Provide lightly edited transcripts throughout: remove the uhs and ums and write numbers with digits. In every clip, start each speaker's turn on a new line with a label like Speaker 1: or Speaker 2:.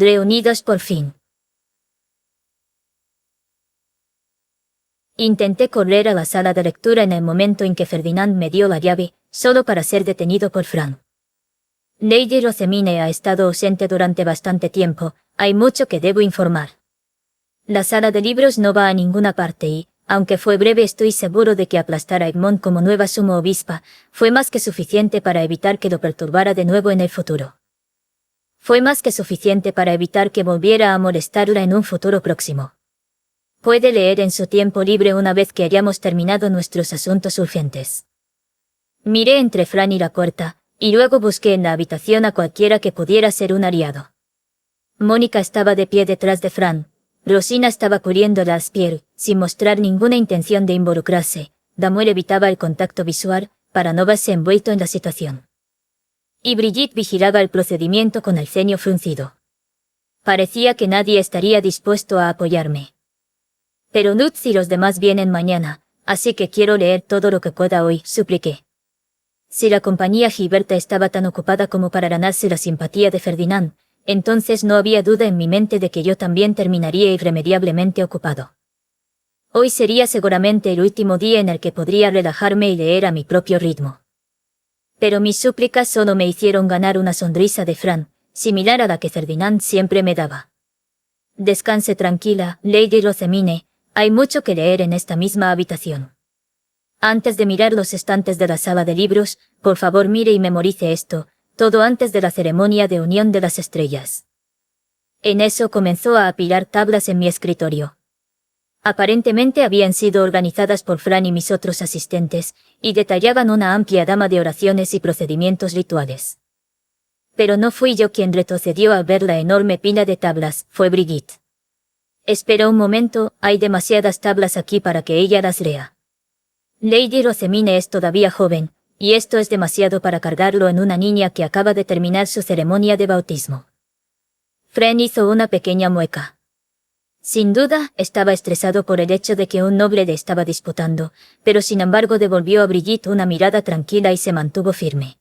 Speaker 1: Reunidos por fin. Intenté correr a la sala de lectura en el momento en que Ferdinand me dio la llave, solo para ser detenido por Fran. Lady Rosemine ha estado ausente durante bastante tiempo, hay mucho que debo informar. La sala de libros no va a ninguna parte y, aunque fue breve, estoy seguro de que aplastar a Egmont como nueva sumo obispa fue más que suficiente para evitar que lo perturbara de nuevo en el futuro. Fue más que suficiente para evitar que volviera a molestarla en un futuro próximo. Puede leer en su tiempo libre una vez que hayamos terminado nuestros asuntos urgentes. Miré entre Fran y la puerta, y luego busqué en la habitación a cualquiera que pudiera ser un aliado. Mónica estaba de pie detrás de Fran. Rosina estaba cubriendo la Aspier, sin mostrar ninguna intención de involucrarse. Damuel evitaba el contacto visual, para no verse envuelto en la situación. Y Brigitte vigilaba el procedimiento con el ceño fruncido. Parecía que nadie estaría dispuesto a apoyarme. Pero Lutz y los demás vienen mañana, así que quiero leer todo lo que pueda hoy, supliqué. Si la compañía Gilberta estaba tan ocupada como para ganarse la simpatía de Ferdinand, entonces no había duda en mi mente de que yo también terminaría irremediablemente ocupado. Hoy sería seguramente el último día en el que podría relajarme y leer a mi propio ritmo. Pero mis súplicas solo me hicieron ganar una sonrisa de Fran, similar a la que Ferdinand siempre me daba. Descanse tranquila, Lady Rosemine, hay mucho que leer en esta misma habitación. Antes de mirar los estantes de la sala de libros, por favor mire y memorice esto, todo antes de la ceremonia de unión de las estrellas. En eso comenzó a apilar tablas en mi escritorio. Aparentemente habían sido organizadas por Fran y mis otros asistentes, y detallaban una amplia gama de oraciones y procedimientos rituales. Pero no fui yo quien retrocedió al ver la enorme pila de tablas, fue Brigitte. Espera un momento, hay demasiadas tablas aquí para que ella las lea. Lady Rosemine es todavía joven, y esto es demasiado para cargarlo en una niña que acaba de terminar su ceremonia de bautismo. Fran hizo una pequeña mueca. Sin duda, estaba estresado por el hecho de que un noble le estaba disputando, pero sin embargo devolvió a Brigitte una mirada tranquila y se mantuvo firme.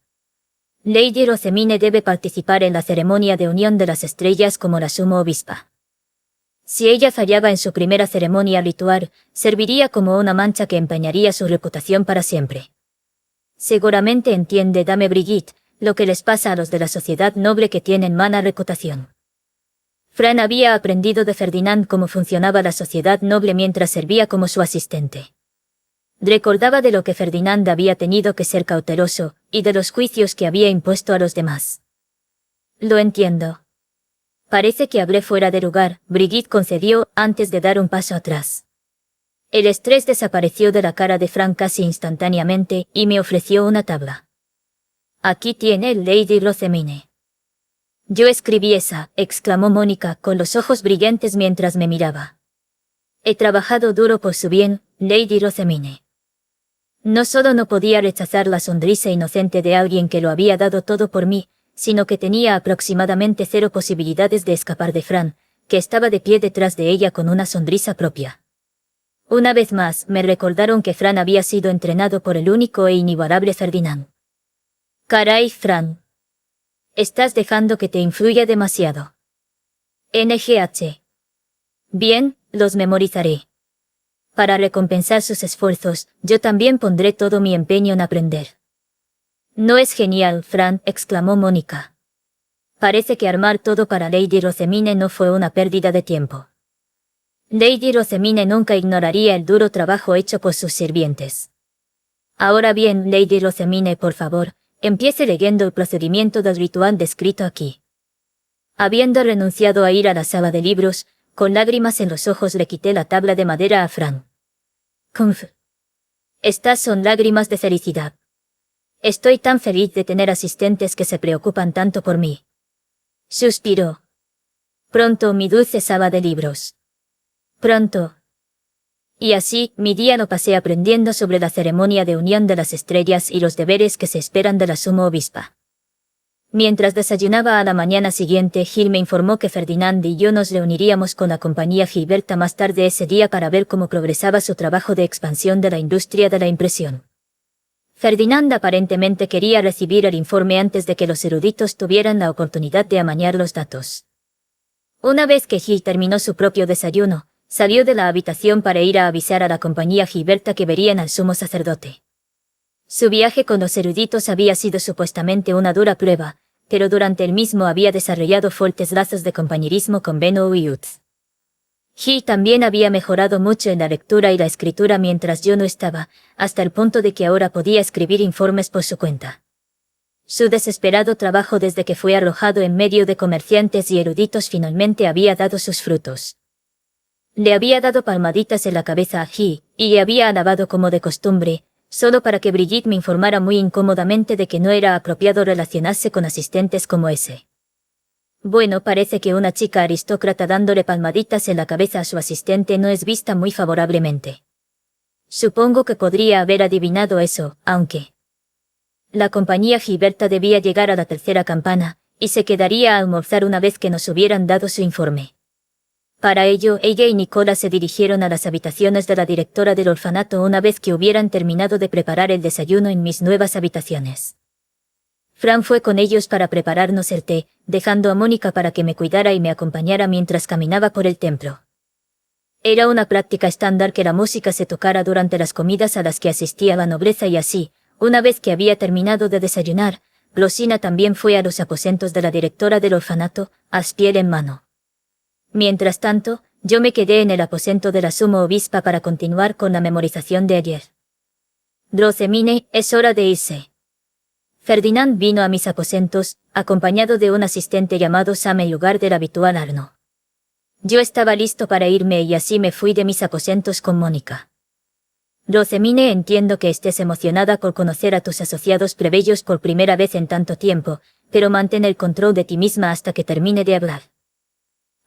Speaker 1: Lady Rosemine debe participar en la ceremonia de unión de las estrellas como la sumo obispa. Si ella fallaba en su primera ceremonia ritual, serviría como una mancha que empañaría su reputación para siempre. Seguramente entiende, dame Brigitte, lo que les pasa a los de la sociedad noble que tienen mala reputación. Fran había aprendido de Ferdinand cómo funcionaba la sociedad noble mientras servía como su asistente. Recordaba de lo que Ferdinand había tenido que ser cauteloso, y de los juicios que había impuesto a los demás. Lo entiendo. Parece que hablé fuera de lugar, Brigitte concedió antes de dar un paso atrás. El estrés desapareció de la cara de Fran casi instantáneamente y me ofreció una tabla. Aquí tiene Lady Rosemine. Yo escribí esa, exclamó Mónica con los ojos brillantes mientras me miraba. He trabajado duro por su bien, Lady Rosemine. No solo no podía rechazar la sonrisa inocente de alguien que lo había dado todo por mí, sino que tenía aproximadamente 0 posibilidades de escapar de Fran, que estaba de pie detrás de ella con una sonrisa propia. Una vez más, me recordaron que Fran había sido entrenado por el único e inigualable Ferdinand. Caray, Fran. Estás dejando que te influya demasiado. NGH. Bien, los memorizaré. Para recompensar sus esfuerzos, yo también pondré todo mi empeño en aprender. No es genial, Fran, exclamó Mónica. Parece que armar todo para Lady Rosemine no fue una pérdida de tiempo. Lady Rosemine nunca ignoraría el duro trabajo hecho por sus sirvientes. Ahora bien, Lady Rosemine, por favor, empiece leyendo el procedimiento del ritual descrito aquí. Habiendo renunciado a ir a la sala de libros, con lágrimas en los ojos le quité la tabla de madera a Fran. Conf. Estas son lágrimas de felicidad. Estoy tan feliz de tener asistentes que se preocupan tanto por mí. Suspiró. Pronto, mi dulce sala de libros. Pronto. Y así, mi día lo pasé aprendiendo sobre la ceremonia de unión de las estrellas y los deberes que se esperan de la sumo obispa. Mientras desayunaba a la mañana siguiente, Gil me informó que Ferdinand y yo nos reuniríamos con la compañía Gilberta más tarde ese día para ver cómo progresaba su trabajo de expansión de la industria de la impresión. Ferdinand aparentemente quería recibir el informe antes de que los eruditos tuvieran la oportunidad de amañar los datos. Una vez que Ji terminó su propio desayuno, salió de la habitación para ir a avisar a la compañía Gilberta que verían al sumo sacerdote. Su viaje con los eruditos había sido supuestamente una dura prueba, pero durante el mismo había desarrollado fuertes lazos de compañerismo con Benno y Utz. Ji también había mejorado mucho en la lectura y la escritura mientras yo no estaba, hasta el punto de que ahora podía escribir informes por su cuenta. Su desesperado trabajo desde que fue arrojado en medio de comerciantes y eruditos finalmente había dado sus frutos. Le había dado palmaditas en la cabeza a Ji, y le había alabado como de costumbre, solo para que Brigitte me informara muy incómodamente de que no era apropiado relacionarse con asistentes como ese. Bueno, parece que una chica aristócrata dándole palmaditas en la cabeza a su asistente no es vista muy favorablemente. Supongo que podría haber adivinado eso, aunque... La compañía Gilberta debía llegar a la tercera campana, y se quedaría a almorzar una vez que nos hubieran dado su informe. Para ello, ella y Nicola se dirigieron a las habitaciones de la directora del orfanato una vez que hubieran terminado de preparar el desayuno en mis nuevas habitaciones. Fran fue con ellos para prepararnos el té, dejando a Mónica para que me cuidara y me acompañara mientras caminaba por el templo. Era una práctica estándar que la música se tocara durante las comidas a las que asistía la nobleza y así, una vez que había terminado de desayunar, Rosina también fue a los aposentos de la directora del orfanato, aspiel en mano. Mientras tanto, yo me quedé en el aposento de la sumo obispa para continuar con la memorización de ayer. Drocemine, es hora de irse. Ferdinand vino a mis aposentos, acompañado de un asistente llamado Sam en lugar del habitual Arno. Yo estaba listo para irme y así me fui de mis aposentos con Mónica. Drocemine, entiendo que estés emocionada por conocer a tus asociados plebeyos por primera vez en tanto tiempo, pero mantén el control de ti misma hasta que termine de hablar.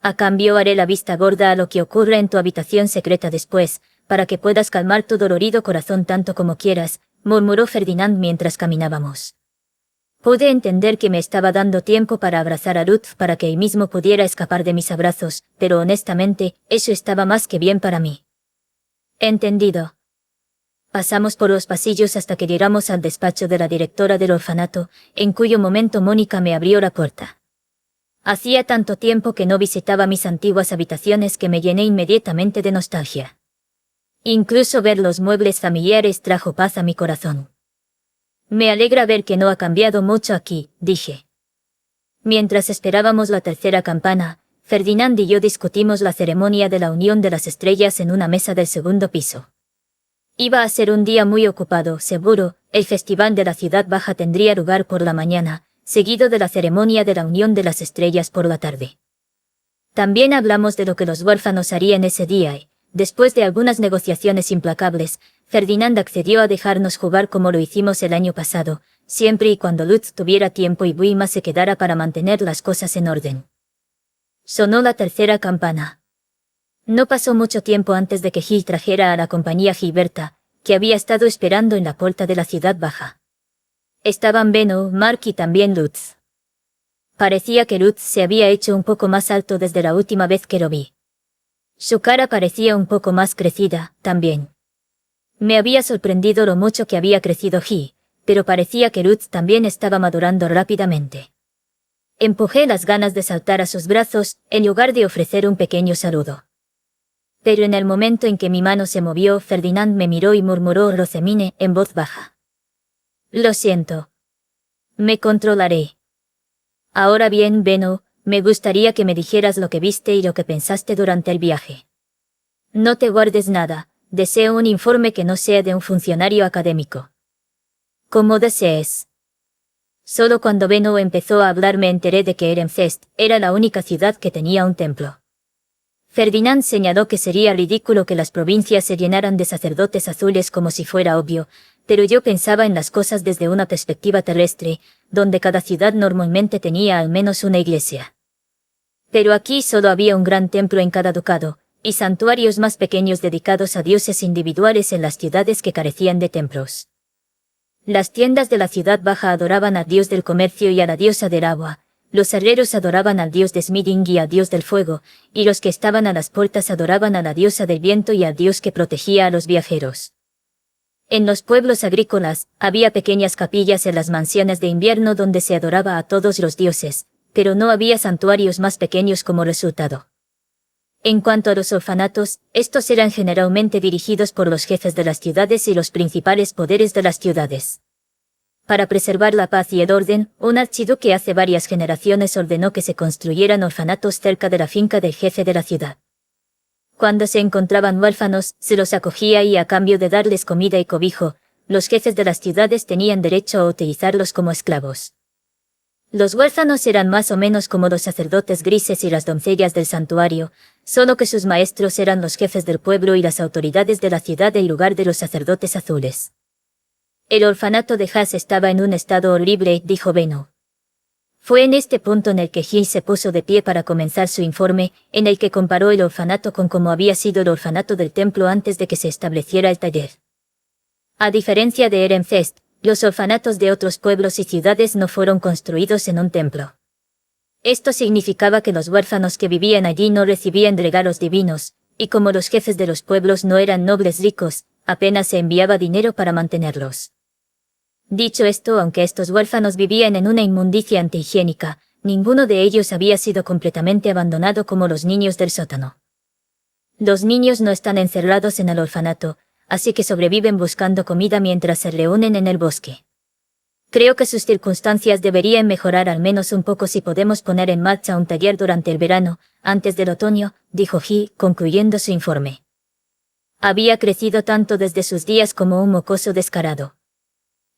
Speaker 1: A cambio haré la vista gorda a lo que ocurra en tu habitación secreta después, para que puedas calmar tu dolorido corazón tanto como quieras, murmuró Ferdinand mientras caminábamos. Pude entender que me estaba dando tiempo para abrazar a Lutz para que él mismo pudiera escapar de mis abrazos, pero honestamente, eso estaba más que bien para mí. Entendido. Pasamos por los pasillos hasta que llegamos al despacho de la directora del orfanato, en cuyo momento Mónica me abrió la puerta. Hacía tanto tiempo que no visitaba mis antiguas habitaciones que me llené inmediatamente de nostalgia. Incluso ver los muebles familiares trajo paz a mi corazón. Me alegra ver que no ha cambiado mucho aquí, dije. Mientras esperábamos la tercera campana, Ferdinand y yo discutimos la ceremonia de la Unión de las Estrellas en una mesa del segundo piso. Iba a ser un día muy ocupado, seguro, el festival de la Ciudad Baja tendría lugar por la mañana, seguido de la ceremonia de la Unión de las Estrellas por la tarde. También hablamos de lo que los huérfanos harían ese día y, después de algunas negociaciones implacables, Ferdinand accedió a dejarnos jugar como lo hicimos el año pasado, siempre y cuando Lutz tuviera tiempo y Buima se quedara para mantener las cosas en orden. Sonó la tercera campana. No pasó mucho tiempo antes de que Gil trajera a la compañía Gilberta, que había estado esperando en la puerta de la Ciudad Baja. Estaban Benno, Mark y también Lutz. Parecía que Lutz se había hecho un poco más alto desde la última vez que lo vi. Su cara parecía un poco más crecida, también. Me había sorprendido lo mucho que había crecido Ji, pero parecía que Lutz también estaba madurando rápidamente. Empujé las ganas de saltar a sus brazos, en lugar de ofrecer un pequeño saludo. Pero en el momento en que mi mano se movió, Ferdinand me miró y murmuró Drocemine en voz baja. Lo siento. Me controlaré. Ahora bien, Benno, me gustaría que me dijeras lo que viste y lo que pensaste durante el viaje. No te guardes nada, deseo un informe que no sea de un funcionario académico. Como desees. Solo cuando Benno empezó a hablar me enteré de que Ehrenfest era la única ciudad que tenía un templo. Ferdinand señaló que sería ridículo que las provincias se llenaran de sacerdotes azules como si fuera obvio, pero yo pensaba en las cosas desde una perspectiva terrestre, donde cada ciudad normalmente tenía al menos una iglesia. Pero aquí solo había un gran templo en cada ducado, y santuarios más pequeños dedicados a dioses individuales en las ciudades que carecían de templos. Las tiendas de la ciudad baja adoraban al dios del comercio y a la diosa del agua, los herreros adoraban al dios de Smithing y al dios del fuego, y los que estaban a las puertas adoraban a la diosa del viento y al dios que protegía a los viajeros. En los pueblos agrícolas, había pequeñas capillas en las mansiones de invierno donde se adoraba a todos los dioses, pero no había santuarios más pequeños como resultado. En cuanto a los orfanatos, estos eran generalmente dirigidos por los jefes de las ciudades y los principales poderes de las ciudades. Para preservar la paz y el orden, un archiduque hace varias generaciones ordenó que se construyeran orfanatos cerca de la finca del jefe de la ciudad. Cuando se encontraban huérfanos, se los acogía y a cambio de darles comida y cobijo, los jefes de las ciudades tenían derecho a utilizarlos como esclavos. Los huérfanos eran más o menos como los sacerdotes grises y las doncellas del santuario, solo que sus maestros eran los jefes del pueblo y las autoridades de la ciudad en lugar de los sacerdotes azules. El orfanato de Haas estaba en un estado horrible, dijo Beno. Fue en este punto en el que Hill se puso de pie para comenzar su informe, en el que comparó el orfanato con cómo había sido el orfanato del templo antes de que se estableciera el taller. A diferencia de Ehrenfest, los orfanatos de otros pueblos y ciudades no fueron construidos en un templo. Esto significaba que los huérfanos que vivían allí no recibían regalos divinos, y como los jefes de los pueblos no eran nobles ricos, apenas se enviaba dinero para mantenerlos. Dicho esto, aunque estos huérfanos vivían en una inmundicia antihigiénica, ninguno de ellos había sido completamente abandonado como los niños del sótano. Los niños no están encerrados en el orfanato, así que sobreviven buscando comida mientras se reúnen en el bosque. Creo que sus circunstancias deberían mejorar al menos un poco si podemos poner en marcha un taller durante el verano, antes del otoño, dijo Hill, concluyendo su informe. Había crecido tanto desde sus días como un mocoso descarado.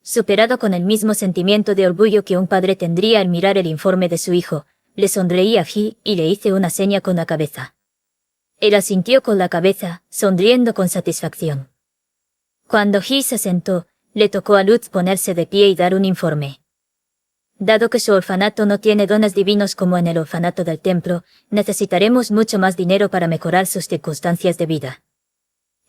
Speaker 1: Superado con el mismo sentimiento de orgullo que un padre tendría al mirar el informe de su hijo, le sonreí a Hill y le hice una seña con la cabeza. Él asintió con la cabeza, sonriendo con satisfacción. Cuando Hill se sentó, le tocó a Lutz ponerse de pie y dar un informe. Dado que su orfanato no tiene dones divinos como en el orfanato del templo, necesitaremos mucho más dinero para mejorar sus circunstancias de vida.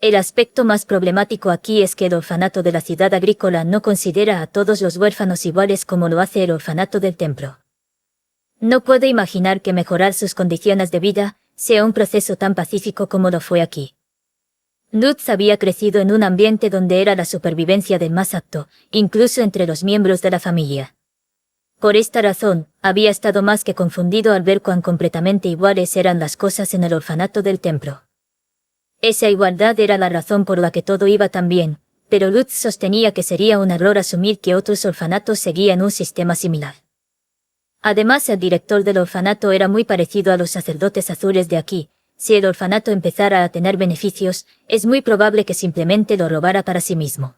Speaker 1: El aspecto más problemático aquí es que el orfanato de la ciudad agrícola no considera a todos los huérfanos iguales como lo hace el orfanato del templo. No puedo imaginar que mejorar sus condiciones de vida sea un proceso tan pacífico como lo fue aquí. Lutz había crecido en un ambiente donde era la supervivencia del más apto, incluso entre los miembros de la familia. Por esta razón, había estado más que confundido al ver cuán completamente iguales eran las cosas en el orfanato del templo. Esa igualdad era la razón por la que todo iba tan bien, pero Lutz sostenía que sería un error asumir que otros orfanatos seguían un sistema similar. Además, el director del orfanato era muy parecido a los sacerdotes azules de aquí. Si el orfanato empezara a tener beneficios, es muy probable que simplemente lo robara para sí mismo.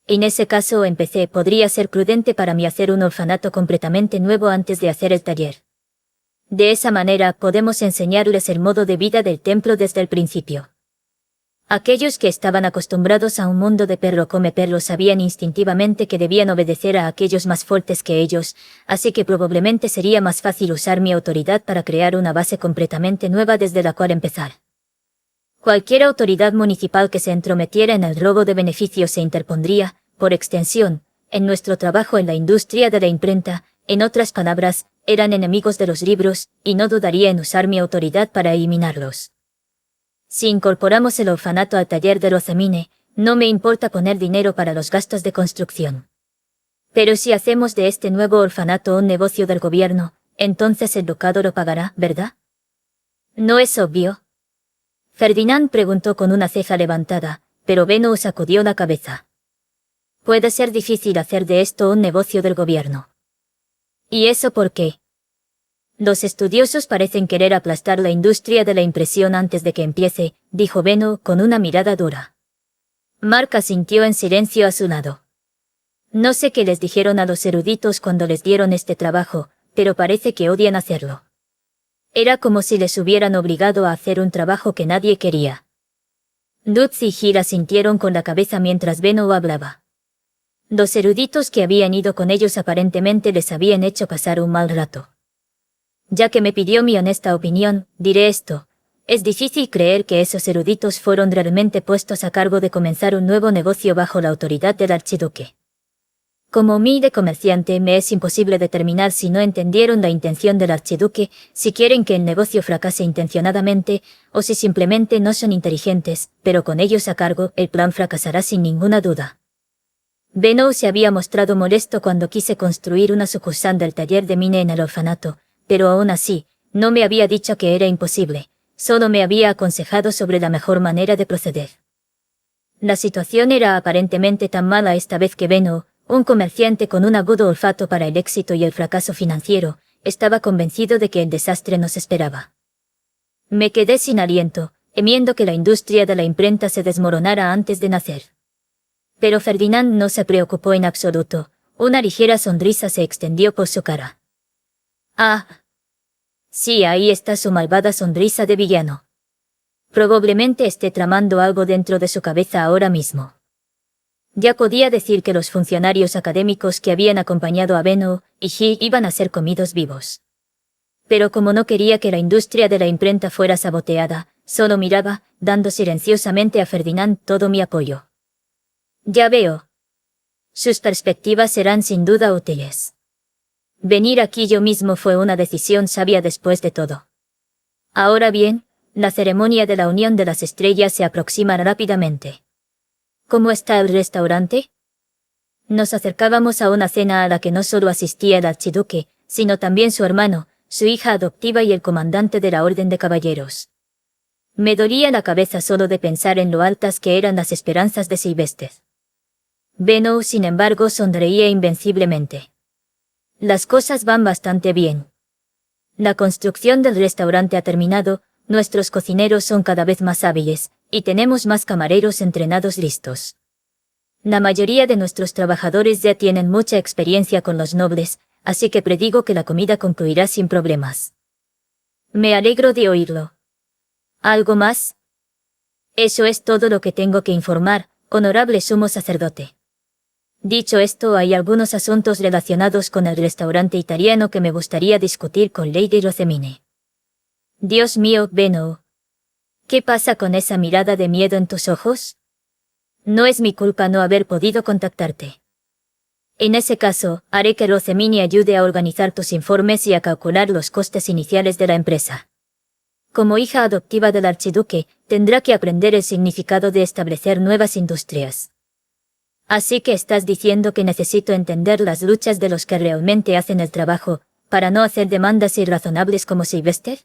Speaker 1: En ese caso, podría ser prudente para mí hacer un orfanato completamente nuevo antes de hacer el taller. De esa manera, podemos enseñarles el modo de vida del templo desde el principio. Aquellos que estaban acostumbrados a un mundo de perro come perro sabían instintivamente que debían obedecer a aquellos más fuertes que ellos, así que probablemente sería más fácil usar mi autoridad para crear una base completamente nueva desde la cual empezar. Cualquier autoridad municipal que se entrometiera en el robo de beneficios se interpondría, por extensión, en nuestro trabajo en la industria de la imprenta. En otras palabras, eran enemigos de los libros, y no dudaría en usar mi autoridad para eliminarlos. Si incorporamos el orfanato al taller de Rosamine, no me importa poner dinero para los gastos de construcción. Pero si hacemos de este nuevo orfanato un negocio del gobierno, entonces el ducado lo pagará, ¿verdad? ¿No es obvio? Ferdinand preguntó con una ceja levantada, pero Benno sacudió la cabeza. Puede ser difícil hacer de esto un negocio del gobierno. ¿Y eso por qué? Los estudiosos parecen querer aplastar la industria de la impresión antes de que empiece, dijo Benno con una mirada dura. Mark asintió en silencio a su lado. No sé qué les dijeron a los eruditos cuando les dieron este trabajo, pero parece que odian hacerlo. Era como si les hubieran obligado a hacer un trabajo que nadie quería. Lutz y Hill asintieron con la cabeza mientras Benno hablaba. Los eruditos que habían ido con ellos aparentemente les habían hecho pasar un mal rato. Ya que me pidió mi honesta opinión, diré esto. Es difícil creer que esos eruditos fueron realmente puestos a cargo de comenzar un nuevo negocio bajo la autoridad del archiduque. Como humilde comerciante me es imposible determinar si no entendieron la intención del archiduque, si quieren que el negocio fracase intencionadamente, o si simplemente no son inteligentes, pero con ellos a cargo, el plan fracasará sin ninguna duda. Benno se había mostrado molesto cuando quise construir una sucursal del taller de Mine en el orfanato, pero aún así, no me había dicho que era imposible, solo me había aconsejado sobre la mejor manera de proceder. La situación era aparentemente tan mala esta vez que Benno, un comerciante con un agudo olfato para el éxito y el fracaso financiero, estaba convencido de que el desastre nos esperaba. Me quedé sin aliento, temiendo que la industria de la imprenta se desmoronara antes de nacer. Pero Ferdinand no se preocupó en absoluto, una ligera sonrisa se extendió por su cara. Ah. Sí, ahí está su malvada sonrisa de villano. Probablemente esté tramando algo dentro de su cabeza ahora mismo. Ya podía decir que los funcionarios académicos que habían acompañado a Benno y He iban a ser comidos vivos. Pero como no quería que la industria de la imprenta fuera saboteada, solo miraba, dando silenciosamente a Ferdinand todo mi apoyo. Ya veo. Sus perspectivas serán sin duda útiles. Venir aquí yo mismo fue una decisión sabia después de todo. Ahora bien, la ceremonia de la Unión de las Estrellas se aproxima rápidamente. ¿Cómo está el restaurante? Nos acercábamos a una cena a la que no solo asistía el archiduque, sino también su hermano, su hija adoptiva y el comandante de la Orden de Caballeros. Me dolía la cabeza solo de pensar en lo altas que eran las esperanzas de Sylvester. Benno, sin embargo, sonreía invenciblemente. Las cosas van bastante bien. La construcción del restaurante ha terminado, nuestros cocineros son cada vez más hábiles, y tenemos más camareros entrenados listos. La mayoría de nuestros trabajadores ya tienen mucha experiencia con los nobles, así que predigo que la comida concluirá sin problemas. Me alegro de oírlo. ¿Algo más? Eso es todo lo que tengo que informar, honorable sumo sacerdote. Dicho esto, hay algunos asuntos relacionados con el restaurante italiano que me gustaría discutir con Lady Rosemine. Dios mío, Benno. ¿Qué pasa con esa mirada de miedo en tus ojos? No es mi culpa no haber podido contactarte. En ese caso, haré que Rosemine ayude a organizar tus informes y a calcular los costes iniciales de la empresa. Como hija adoptiva del archiduque, tendrá que aprender el significado de establecer nuevas industrias. Así que estás diciendo que necesito entender las luchas de los que realmente hacen el trabajo, para no hacer demandas irrazonables como Sylvester?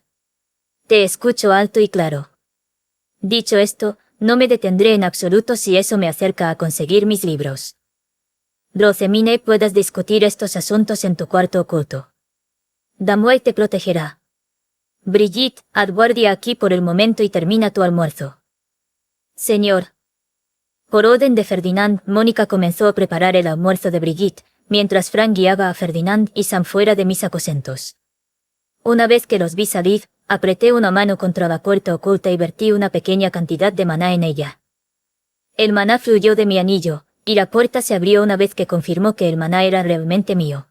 Speaker 1: Te escucho alto y claro. Dicho esto, no me detendré en absoluto si eso me acerca a conseguir mis libros. Rosemine, puedas discutir estos asuntos en tu cuarto oculto. Damoy te protegerá. Brigitte, haz guardia aquí por el momento y termina tu almuerzo. Señor. Por orden de Ferdinand, Mónica comenzó a preparar el almuerzo de Brigitte, mientras Frank guiaba a Ferdinand y Sam fuera de mis aposentos. Una vez que los vi salir, apreté una mano contra la puerta oculta y vertí una pequeña cantidad de maná en ella. El maná fluyó de mi anillo, y la puerta se abrió una vez que confirmó que el maná era realmente mío.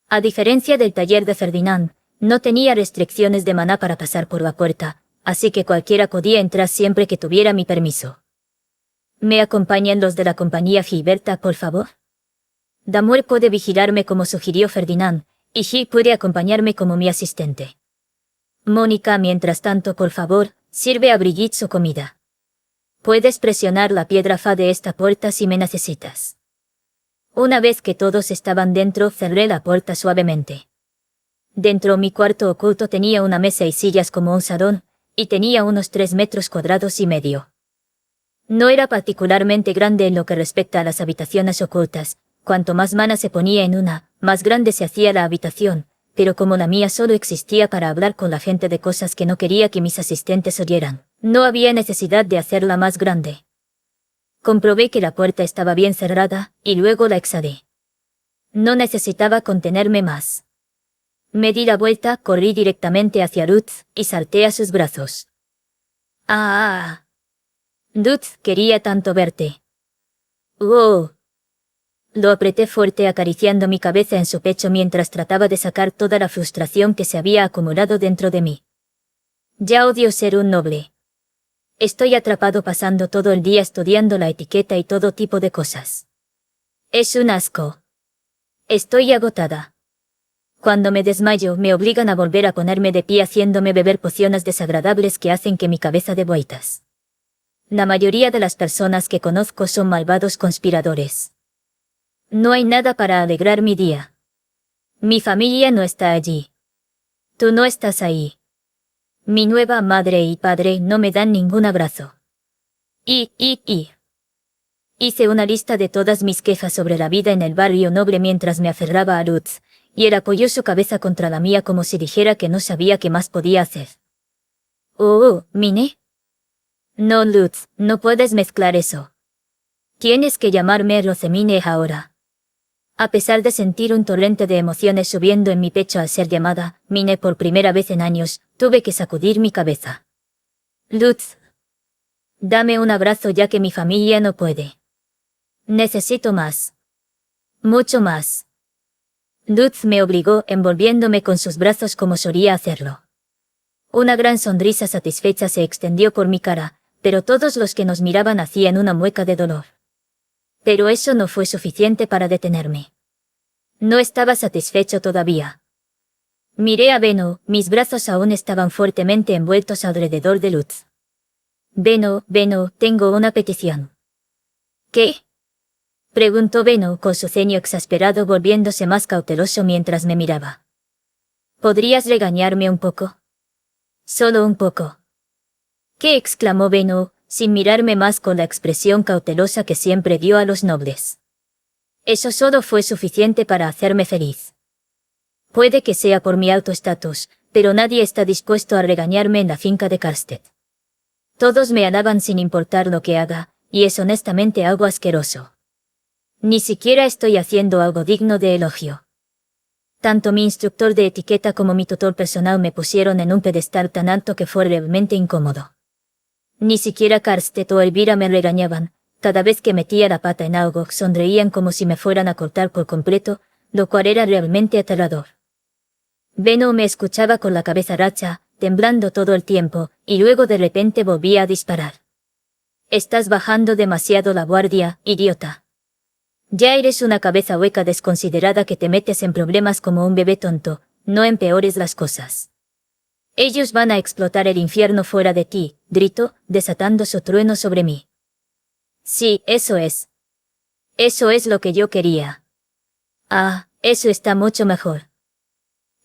Speaker 1: A diferencia del taller de Ferdinand, no tenía restricciones de maná para pasar por la puerta, así que cualquiera podía entrar siempre que tuviera mi permiso. ¿Me acompañan los de la compañía Filberta, por favor? Damour puede vigilarme como sugirió Ferdinand, y He puede acompañarme como mi asistente. Mónica, mientras tanto, por favor, sirve a Brigitte su comida. Puedes presionar la piedra Fa de esta puerta si me necesitas. Una vez que todos estaban dentro, cerré la puerta suavemente. Dentro mi cuarto oculto tenía una mesa y sillas como un salón, y tenía unos 3 metros cuadrados y medio. No era particularmente grande en lo que respecta a las habitaciones ocultas, cuanto más mana se ponía en una, más grande se hacía la habitación, pero como la mía solo existía para hablar con la gente de cosas que no quería que mis asistentes oyeran, no había necesidad de hacerla más grande. Comprobé que la puerta estaba bien cerrada, y luego la exhalé. No necesitaba contenerme más. Me di la vuelta, corrí directamente hacia Lutz, y salté a sus brazos. ¡Ah! Lutz, quería tanto verte. ¡Oh! Lo apreté fuerte acariciando mi cabeza en su pecho mientras trataba de sacar toda la frustración que se había acumulado dentro de mí. Ya odio ser un noble. Estoy atrapado pasando todo el día estudiando la etiqueta y todo tipo de cosas. Es un asco. Estoy agotada. Cuando me desmayo, me obligan a volver a ponerme de pie haciéndome beber pociones desagradables que hacen que mi cabeza dé vueltas. La mayoría de las personas que conozco son malvados conspiradores. No hay nada para alegrar mi día. Mi familia no está allí. Tú no estás ahí. Mi nueva madre y padre no me dan ningún abrazo. Hice una lista de todas mis quejas sobre la vida en el barrio noble mientras me aferraba a Lutz, y él apoyó su cabeza contra la mía como si dijera que no sabía qué más podía hacer. ¿Mine? No, Lutz, no puedes mezclar eso. Tienes que llamarme Rosemine ahora. A pesar de sentir un torrente de emociones subiendo en mi pecho al ser llamada Mine por primera vez en años, tuve que sacudir mi cabeza. Lutz, dame un abrazo ya que mi familia no puede. Necesito más. Mucho más. Lutz me obligó envolviéndome con sus brazos como solía hacerlo. Una gran sonrisa satisfecha se extendió por mi cara, pero todos los que nos miraban hacían una mueca de dolor. Pero eso no fue suficiente para detenerme. No estaba satisfecho todavía. Miré a Benno, mis brazos aún estaban fuertemente envueltos alrededor de Lutz. Benno, tengo una petición. ¿Qué? Preguntó Benno con su ceño exasperado volviéndose más cauteloso mientras me miraba. ¿Podrías regañarme un poco? Solo un poco. ¿Qué? Exclamó Benno, sin mirarme más con la expresión cautelosa que siempre dio a los nobles. Eso solo fue suficiente para hacerme feliz. Puede que sea por mi alto estatus, pero nadie está dispuesto a regañarme en la finca de Karstedt. Todos me alaban sin importar lo que haga, y es honestamente algo asqueroso. Ni siquiera estoy haciendo algo digno de elogio. Tanto mi instructor de etiqueta como mi tutor personal me pusieron en un pedestal tan alto que fue realmente incómodo. Ni siquiera Karstedt o Elvira me regañaban. Cada vez que metía la pata en algo, sonreían como si me fueran a cortar por completo, lo cual era realmente aterrador. Benno me escuchaba con la cabeza racha, temblando todo el tiempo, y luego de repente volvía a disparar. Estás bajando demasiado la guardia, idiota. Ya eres una cabeza hueca desconsiderada que te metes en problemas como un bebé tonto, no empeores las cosas. Ellos van a explotar el infierno fuera de ti, gritó, desatando su trueno sobre mí. Sí, eso es. Eso es lo que yo quería. Ah, eso está mucho mejor.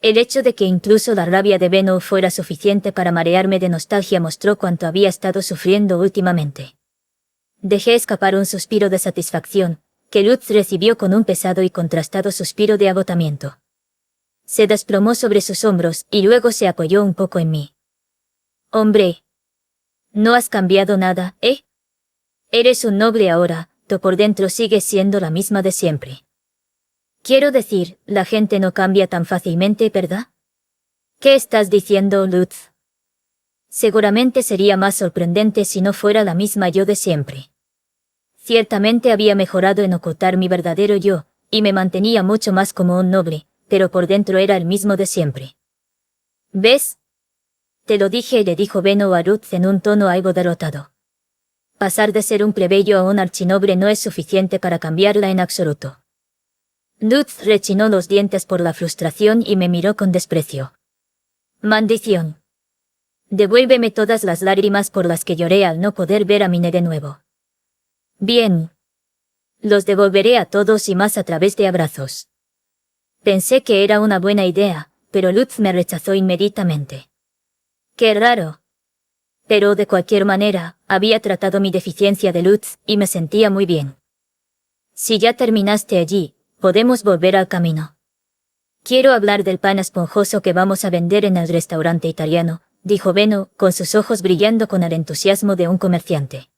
Speaker 1: El hecho de que incluso la rabia de Benno fuera suficiente para marearme de nostalgia mostró cuánto había estado sufriendo últimamente. Dejé escapar un suspiro de satisfacción, que Lutz recibió con un pesado y contrastado suspiro de agotamiento. Se desplomó sobre sus hombros y luego se apoyó un poco en mí. Hombre. No has cambiado nada, ¿eh? Eres un noble ahora, tú por dentro sigues siendo la misma de siempre. Quiero decir, la gente no cambia tan fácilmente, ¿verdad? ¿Qué estás diciendo, Lutz? Seguramente sería más sorprendente si no fuera la misma yo de siempre. Ciertamente había mejorado en ocultar mi verdadero yo, y me mantenía mucho más como un noble, pero por dentro era el mismo de siempre. ¿Ves? Te lo dije, le dijo Benno a Lutz en un tono algo derrotado. Pasar de ser un plebeyo a un archinoble no es suficiente para cambiarla en absoluto. Lutz rechinó los dientes por la frustración y me miró con desprecio. Maldición. Devuélveme todas las lágrimas por las que lloré al no poder ver a Mine de nuevo. Bien. Los devolveré a todos y más a través de abrazos. Pensé que era una buena idea, pero Lutz me rechazó inmediatamente. Qué raro. Pero de cualquier manera, había tratado mi deficiencia de Lutz y me sentía muy bien. Si ya terminaste allí, podemos volver al camino. Quiero hablar del pan esponjoso que vamos a vender en el restaurante italiano, dijo Benno, con sus ojos brillando con el entusiasmo de un comerciante.